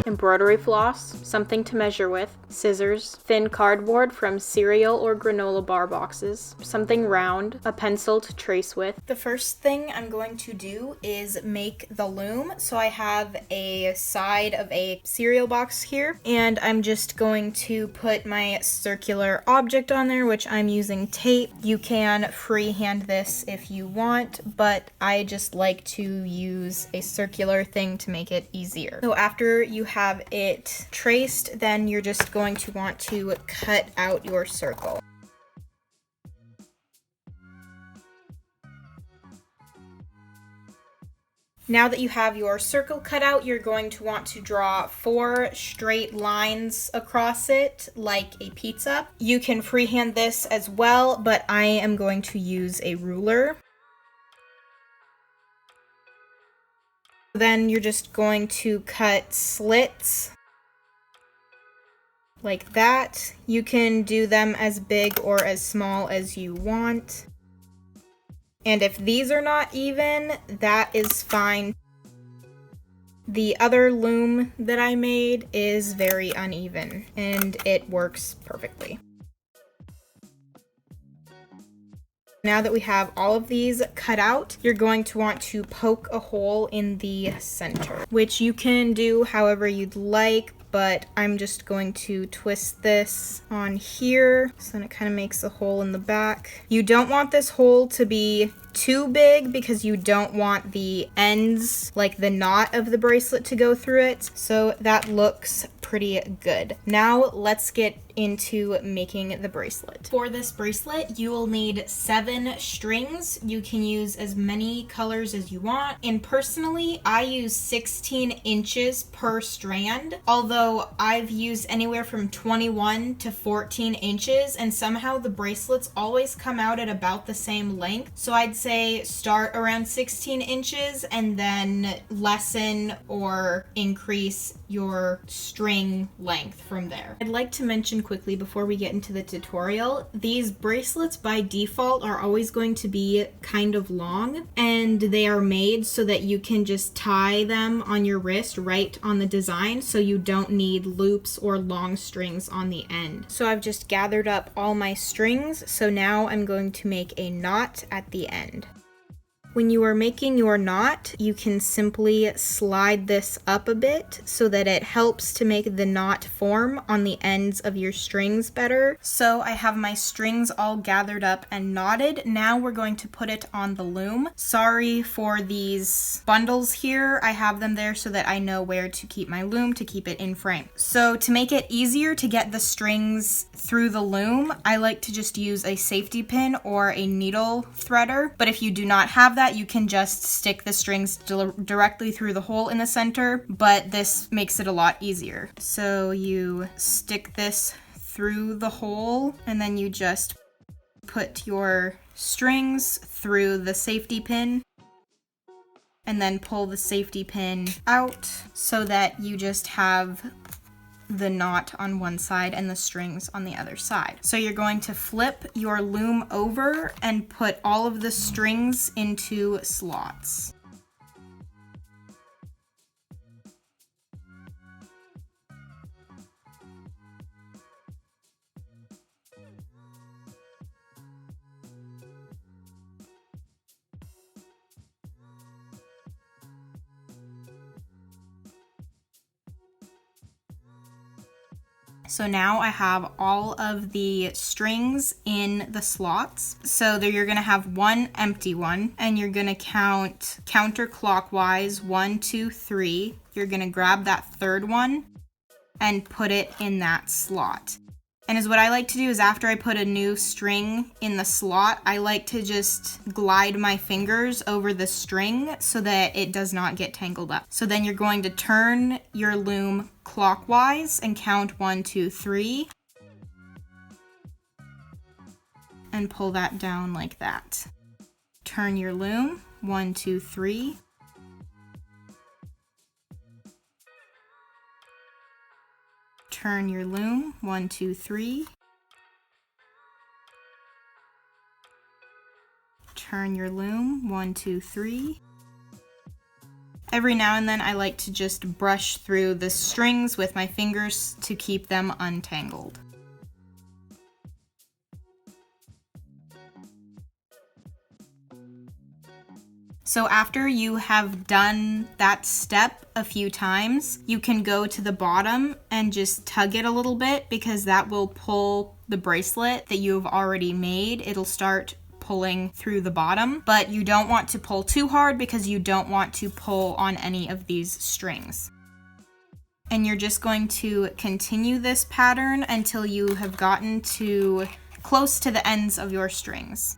embroidery floss, something to measure with, scissors, thin cardboard from cereal or granola bar boxes, something round, a pencil to trace with. The first thing I'm going to do is make the loom. So I have a side of a cereal box here, and I'm just going to put my circular object on there, which I'm using tape. You can freehand this if you want, but I just like to use a circular thing to make it easier. So after you have it traced, then you're just going to want to cut out your circle. Now that you have your circle cut out, you're going to want to draw 4 straight lines across it like a pizza. You can freehand this as well, but I am going to use a ruler. Then you're just going to cut slits like that. You can do them as big or as small as you want. And if these are not even, that is fine. The other loom that I made is very uneven, and it works perfectly. Now that we have all of these cut out, you're going to want to poke a hole in the center, which you can do however you'd like, but I'm just going to twist this on here, so then it kind of makes a hole in the back. You don't want this hole to be too big because you don't want the ends, like the knot of the bracelet, to go through it. So that looks pretty good. Now let's get into making the bracelet. For this bracelet, you will need 7 strings. You can use as many colors as you want. And personally, I use 16 inches per strand, although I've used anywhere from 21 to 14 inches, and somehow the bracelets always come out at about the same length. So I'd say start around 16 inches and then lessen or increase your string length from there. I'd like to mention quickly before we get into the tutorial, these bracelets by default are always going to be kind of long, and they are made so that you can just tie them on your wrist right on the design, so you don't need loops or long strings on the end. So I've just gathered up all my strings, so now I'm going to make a knot at the end. When you are making your knot, you can simply slide this up a bit so that it helps to make the knot form on the ends of your strings better. So I have my strings all gathered up and knotted. Now we're going to put it on the loom. Sorry for these bundles here. I have them there so that I know where to keep my loom to keep it in frame. So to make it easier to get the strings through the loom, I like to just use a safety pin or a needle threader. But if you do not have that, you can just stick the strings directly through the hole in the center, but this makes it a lot easier. So you stick this through the hole, and then you just put your strings through the safety pin, and then pull the safety pin out so that you just have the knot on one side and the strings on the other side. So you're going to flip your loom over and put all of the strings into slots. So now I have all of the strings in the slots. So there you're gonna have one empty one, and you're gonna count counterclockwise 1, 2, 3. You're gonna grab that third one and put it in that slot. And is what I like to do is after I put a new string in the slot, I like to just glide my fingers over the string so that it does not get tangled up. So then you're going to turn your loom clockwise and count 1, 2, 3. And pull that down like that. Turn your loom, 1, 2, 3. Turn your loom, 1, 2, 3. Turn your loom, 1, 2, 3. Every now and then I like to just brush through the strings with my fingers to keep them untangled. So after you have done that step a few times, you can go to the bottom and just tug it a little bit, because that will pull the bracelet that you've already made. It'll start pulling through the bottom, but you don't want to pull too hard because you don't want to pull on any of these strings. And you're just going to continue this pattern until you have gotten to close to the ends of your strings.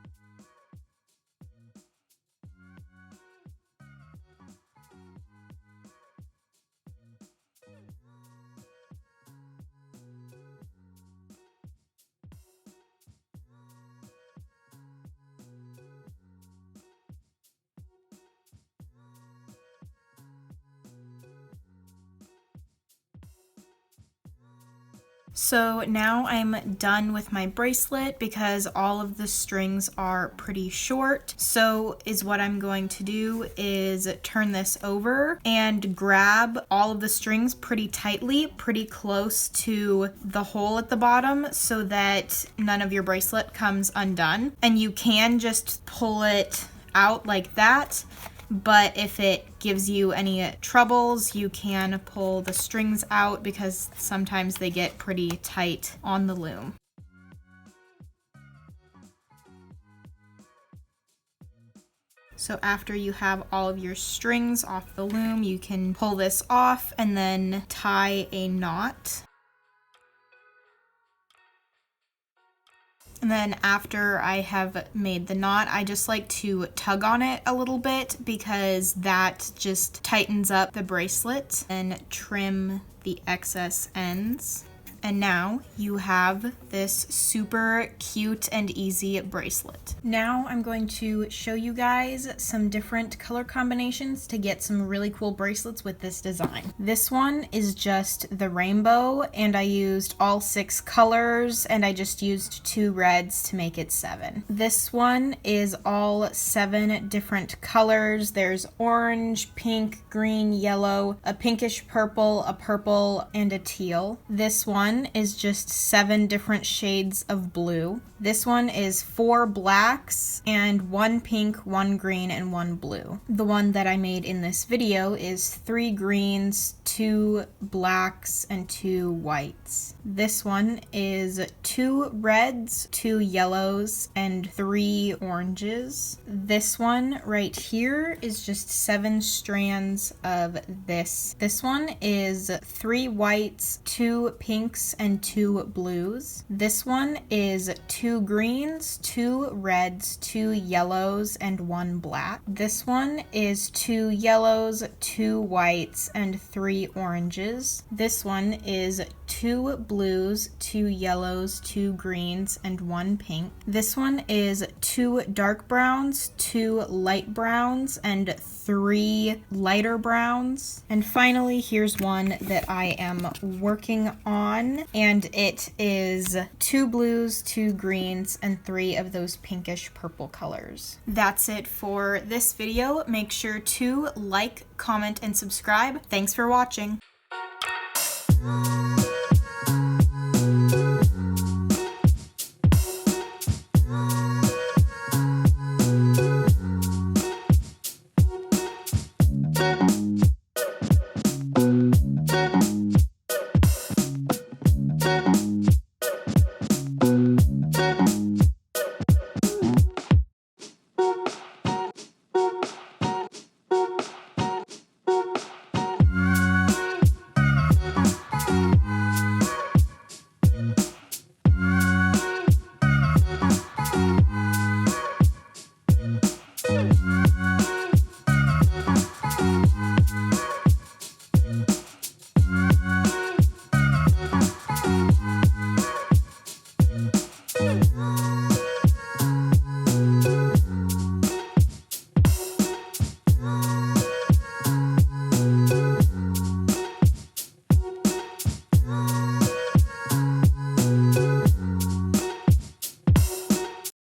So now I'm done with my bracelet because all of the strings are pretty short. So what I'm going to do is turn this over and grab all of the strings pretty tightly, pretty close to the hole at the bottom, so that none of your bracelet comes undone. And you can just pull it out like that. But if it gives you any troubles, you can pull the strings out because sometimes they get pretty tight on the loom. So after you have all of your strings off the loom, you can pull this off and then tie a knot. And then after I have made the knot, I just like to tug on it a little bit because that just tightens up the bracelet, and trim the excess ends. And now you have this super cute and easy bracelet. Now I'm going to show you guys some different color combinations to get some really cool bracelets with this design. This one is just the rainbow, and I used all 6 colors, and I just used 2 reds to make it 7. This one is all 7 different colors. There's orange, pink, green, yellow, a pinkish purple, a purple, and a teal. This one is just 7 different shades of blue. This one is 4 blacks and 1 pink, 1 green, and 1 blue. The one that I made in this video is 3 greens, 2 blacks, and 2 whites. This one is 2 reds, 2 yellows, and 3 oranges. This one right here is just 7 strands of this. This one is 3 whites, 2 pinks, and 2 blues. This one is 2 greens, 2 reds, 2 yellows, and 1 black. This one is 2 yellows, 2 whites, and 3 oranges. This one is 2 blues, 2 yellows, 2 greens, and 1 pink. This one is 2 dark browns, 2 light browns, and 3 lighter browns. And finally, here's one that I am working on, and it is 2 blues, 2 greens, and 3 of those pinkish purple colors. That's it for this video. Make sure to like, comment, and subscribe. Thanks for watching.